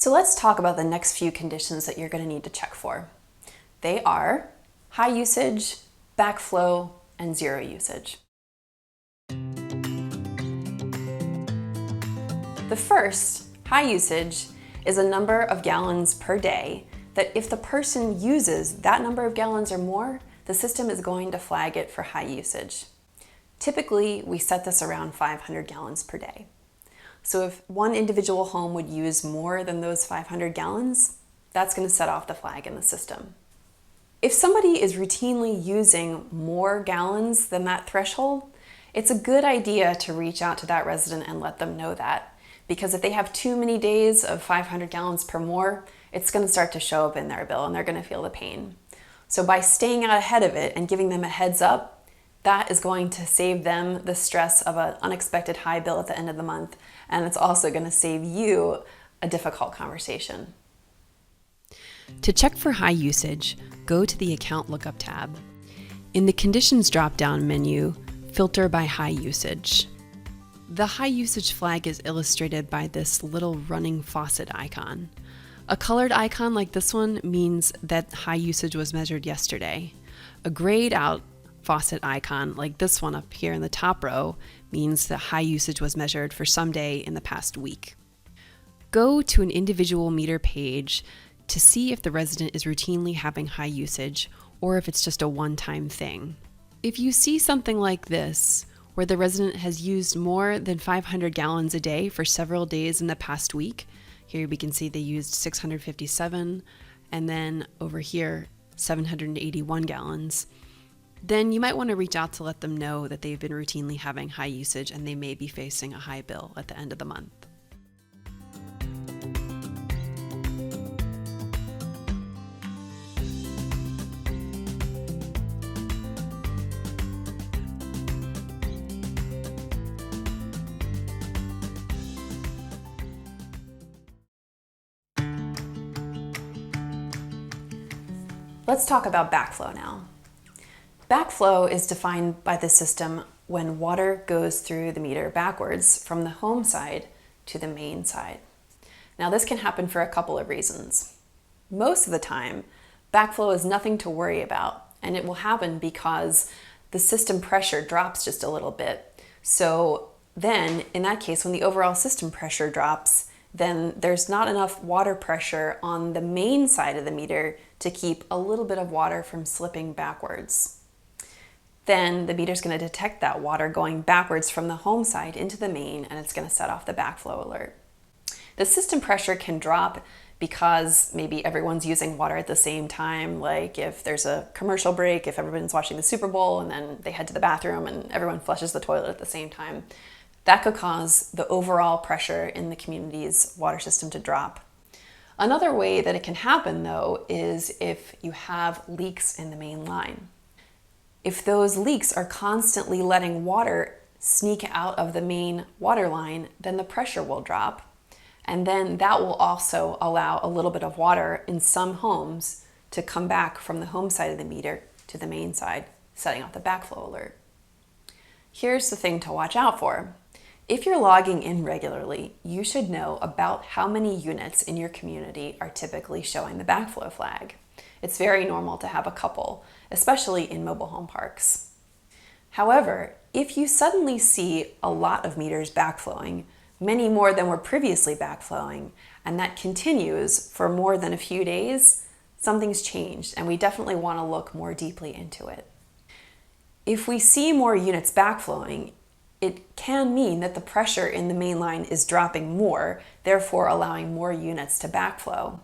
So let's talk about the next few conditions that you're going to need to check for. They are high usage, backflow, and zero usage. The first, high usage, is a number of gallons per day that if the person uses that number of gallons or more, the system is going to flag it for high usage. Typically, we set this around 500 gallons per day. So if one individual home would use more than those 500 gallons, that's going to set off the flag in the system. If somebody is routinely using more gallons than that threshold, it's a good idea to reach out to that resident and let them know that. Because if they have too many days of 500 gallons per more, it's going to start to show up in their bill and they're going to feel the pain. So by staying out ahead of it and giving them a heads up, that is going to save them the stress of an unexpected high bill at the end of the month, and it's also going to save you a difficult conversation. To check for high usage, go to the Account Lookup tab. In the Conditions drop-down menu, filter by high usage. The high usage flag is illustrated by this little running faucet icon. A colored icon like this one means that high usage was measured yesterday. A grayed out faucet icon like this one up here in the top row means that high usage was measured for some day in the past week. Go to an individual meter page to see if the resident is routinely having high usage or if it's just a one-time thing. If you see something like this, where the resident has used more than 500 gallons a day for several days in the past week, here we can see they used 657, and then over here, 781 gallons, then you might want to reach out to let them know that they've been routinely having high usage and they may be facing a high bill at the end of the month. Let's talk about backflow now. Backflow is defined by the system when water goes through the meter backwards from the home side to the main side. Now this can happen for a couple of reasons. Most of the time, backflow is nothing to worry about, and it will happen because the system pressure drops just a little bit. So then, in that case, when the overall system pressure drops, then there's not enough water pressure on the main side of the meter to keep a little bit of water from slipping backwards. Then the meter's going to detect that water going backwards from the home side into the main, and it's going to set off the backflow alert. The system pressure can drop because maybe everyone's using water at the same time, like if there's a commercial break, if everyone's watching the Super Bowl and then they head to the bathroom and everyone flushes the toilet at the same time. That could cause the overall pressure in the community's water system to drop. Another way that it can happen, though, is if you have leaks in the main line. If those leaks are constantly letting water sneak out of the main water line, then the pressure will drop. And then that will also allow a little bit of water in some homes to come back from the home side of the meter to the main side, setting off the backflow alert. Here's the thing to watch out for. If you're logging in regularly, you should know about how many units in your community are typically showing the backflow flag. It's very normal to have a couple, especially in mobile home parks. However, if you suddenly see a lot of meters backflowing, many more than were previously backflowing, and that continues for more than a few days, something's changed, and we definitely want to look more deeply into it. If we see more units backflowing, it can mean that the pressure in the main line is dropping more, therefore allowing more units to backflow.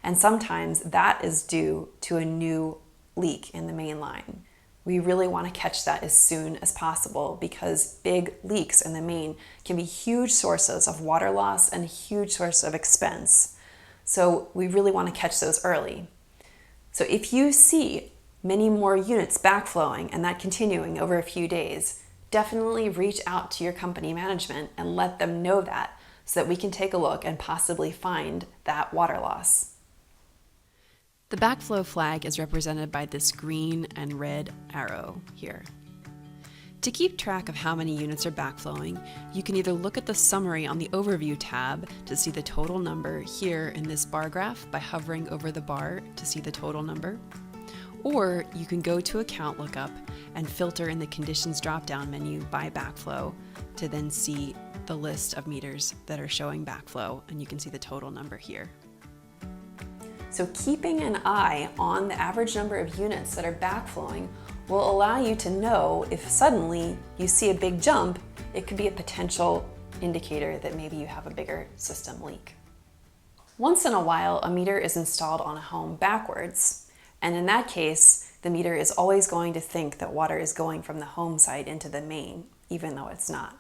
And sometimes that is due to a new leak in the main line. We really want to catch that as soon as possible because big leaks in the main can be huge sources of water loss and a huge source of expense. So we really want to catch those early. So if you see many more units backflowing and that continuing over a few days, definitely reach out to your company management and let them know that so that we can take a look and possibly find that water loss. The backflow flag is represented by this green and red arrow here. To keep track of how many units are backflowing, you can either look at the summary on the Overview tab to see the total number here in this bar graph by hovering over the bar to see the total number, or you can go to Account Lookup and filter in the Conditions drop-down menu by backflow to then see the list of meters that are showing backflow, and you can see the total number here. So keeping an eye on the average number of units that are backflowing will allow you to know if suddenly you see a big jump, it could be a potential indicator that maybe you have a bigger system leak. Once in a while, a meter is installed on a home backwards, and in that case, the meter is always going to think that water is going from the home side into the main, even though it's not.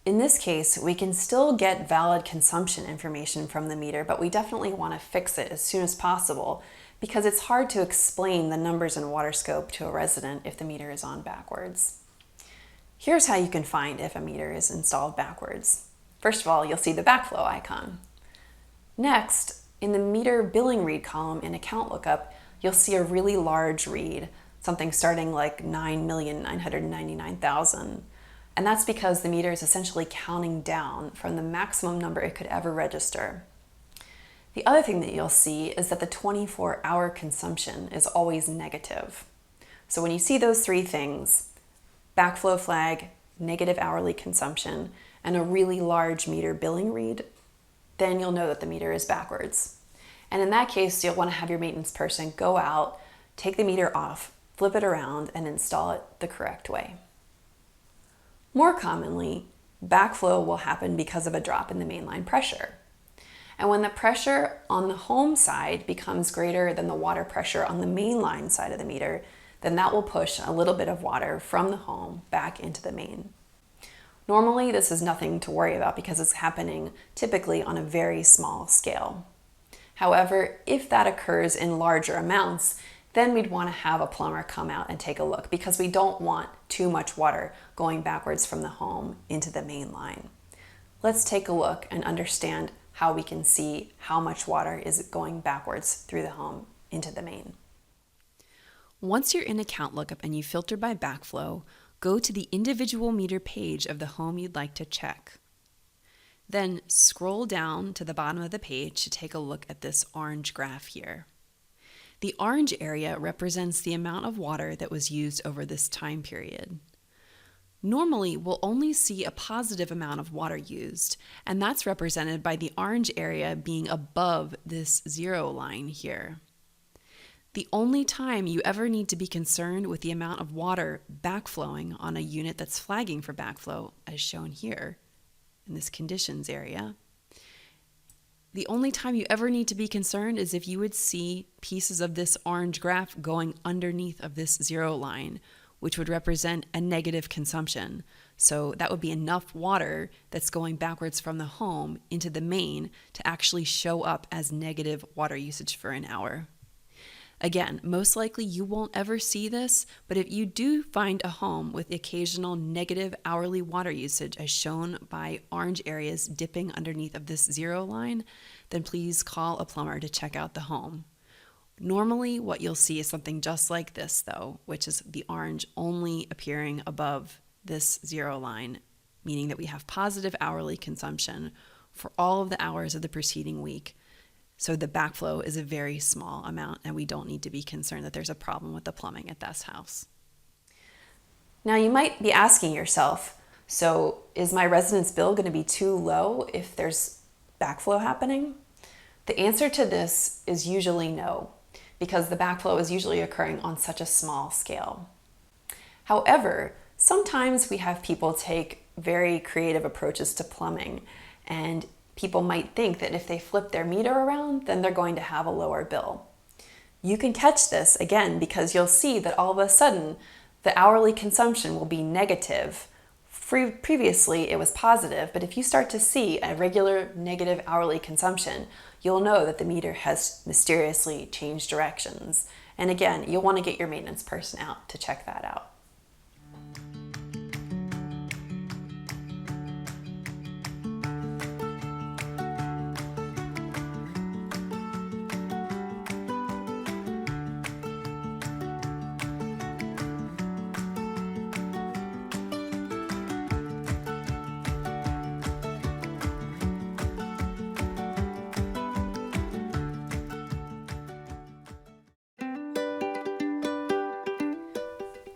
In this case, we can still get valid consumption information from the meter, but we definitely want to fix it as soon as possible because it's hard to explain the numbers in WaterScope to a resident if the meter is on backwards. Here's how you can find if a meter is installed backwards. First of all, you'll see the backflow icon. Next, in the meter billing read column in Account Lookup, you'll see a really large read, something starting like 9,999,000. And that's because the meter is essentially counting down from the maximum number it could ever register. The other thing that you'll see is that the 24-hour consumption is always negative. So when you see those three things, backflow flag, negative hourly consumption, and a really large meter billing read, then you'll know that the meter is backwards. And in that case, you'll want to have your maintenance person go out, take the meter off, flip it around, and install it the correct way. More commonly, backflow will happen because of a drop in the mainline pressure. And when the pressure on the home side becomes greater than the water pressure on the mainline side of the meter, then that will push a little bit of water from the home back into the main. Normally, this is nothing to worry about because it's happening typically on a very small scale. However, if that occurs in larger amounts, then we'd want to have a plumber come out and take a look because we don't want too much water going backwards from the home into the main line. Let's take a look and understand how we can see how much water is going backwards through the home into the main. Once you're in Account Lookup and you filter by backflow, go to the individual meter page of the home you'd like to check. Then scroll down to the bottom of the page to take a look at this orange graph here. The orange area represents the amount of water that was used over this time period. Normally, we'll only see a positive amount of water used, and that's represented by the orange area being above this zero line here. The only time you ever need to be concerned with the amount of water backflowing on a unit that's flagging for backflow, as shown here in this conditions area, the only time you ever need to be concerned is if you would see pieces of this orange graph going underneath of this zero line, which would represent a negative consumption. So that would be enough water that's going backwards from the home into the main to actually show up as negative water usage for an hour. Again, most likely you won't ever see this, but if you do find a home with occasional negative hourly water usage as shown by orange areas dipping underneath of this zero line, then please call a plumber to check out the home. Normally what you'll see is something just like this though, which is the orange only appearing above this zero line, meaning that we have positive hourly consumption for all of the hours of the preceding week. So the backflow is a very small amount and we don't need to be concerned that there's a problem with the plumbing at this house. Now you might be asking yourself, so is my residence bill going to be too low if there's backflow happening? The answer to this is usually no, because the backflow is usually occurring on such a small scale. However, sometimes we have people take very creative approaches to plumbing, and people might think that if they flip their meter around, then they're going to have a lower bill. You can catch this again because you'll see that all of a sudden the hourly consumption will be negative. Previously it was positive, but if you start to see a regular negative hourly consumption, you'll know that the meter has mysteriously changed directions. And again, you'll want to get your maintenance person out to check that out.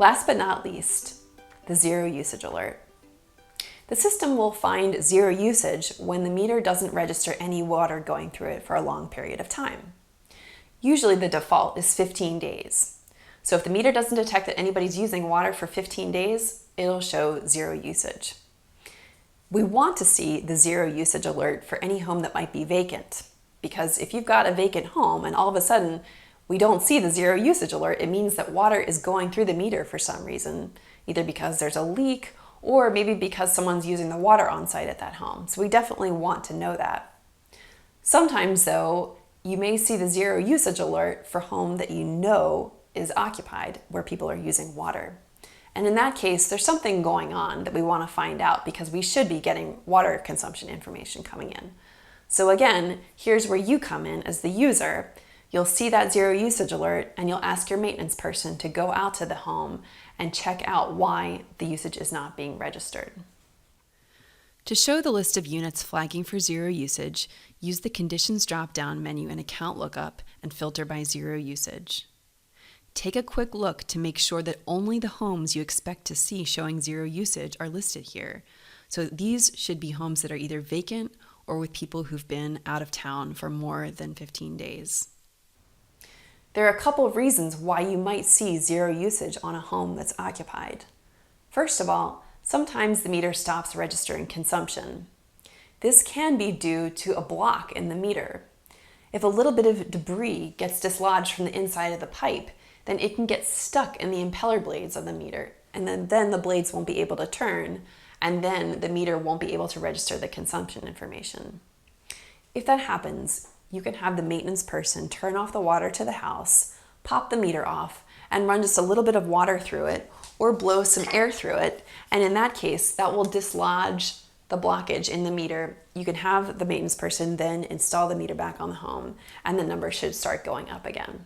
Last but not least, the zero usage alert. The system will find zero usage when the meter doesn't register any water going through it for a long period of time. Usually the default is 15 days. So if the meter doesn't detect that anybody's using water for 15 days, it'll show zero usage. We want to see the zero usage alert for any home that might be vacant, because if you've got a vacant home and all of a sudden we don't see the zero usage alert, it means that water is going through the meter for some reason, either because there's a leak or maybe because someone's using the water on site at that home. So we definitely want to know that. Sometimes though, you may see the zero usage alert for home that you know is occupied where people are using water. And in that case, there's something going on that we want to find out because we should be getting water consumption information coming in. So again, here's where you come in as the user. You'll see that zero usage alert and you'll ask your maintenance person to go out to the home and check out why the usage is not being registered. To show the list of units flagging for zero usage, use the Conditions drop-down menu in Account Lookup and filter by zero usage. Take a quick look to make sure that only the homes you expect to see showing zero usage are listed here. So these should be homes that are either vacant or with people who've been out of town for more than 15 days. There are a couple of reasons why you might see zero usage on a home that's occupied. First of all, sometimes the meter stops registering consumption. This can be due to a block in the meter. If a little bit of debris gets dislodged from the inside of the pipe, then it can get stuck in the impeller blades of the meter, and then the blades won't be able to turn, and then the meter won't be able to register the consumption information. If that happens, you can have the maintenance person turn off the water to the house, pop the meter off, and run just a little bit of water through it, or blow some air through it, and in that case, that will dislodge the blockage in the meter. You can have the maintenance person then install the meter back on the home, and the number should start going up again.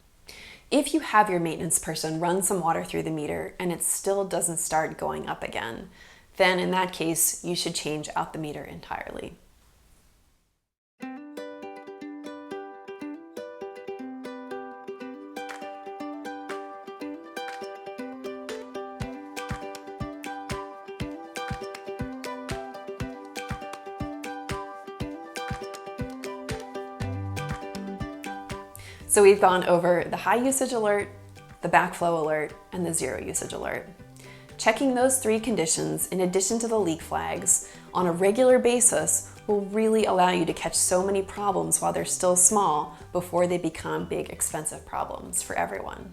If you have your maintenance person run some water through the meter and it still doesn't start going up again, then in that case, you should change out the meter entirely. So we've gone over the high usage alert, the backflow alert, and the zero usage alert. Checking those three conditions in addition to the leak flags on a regular basis will really allow you to catch so many problems while they're still small before they become big, expensive problems for everyone.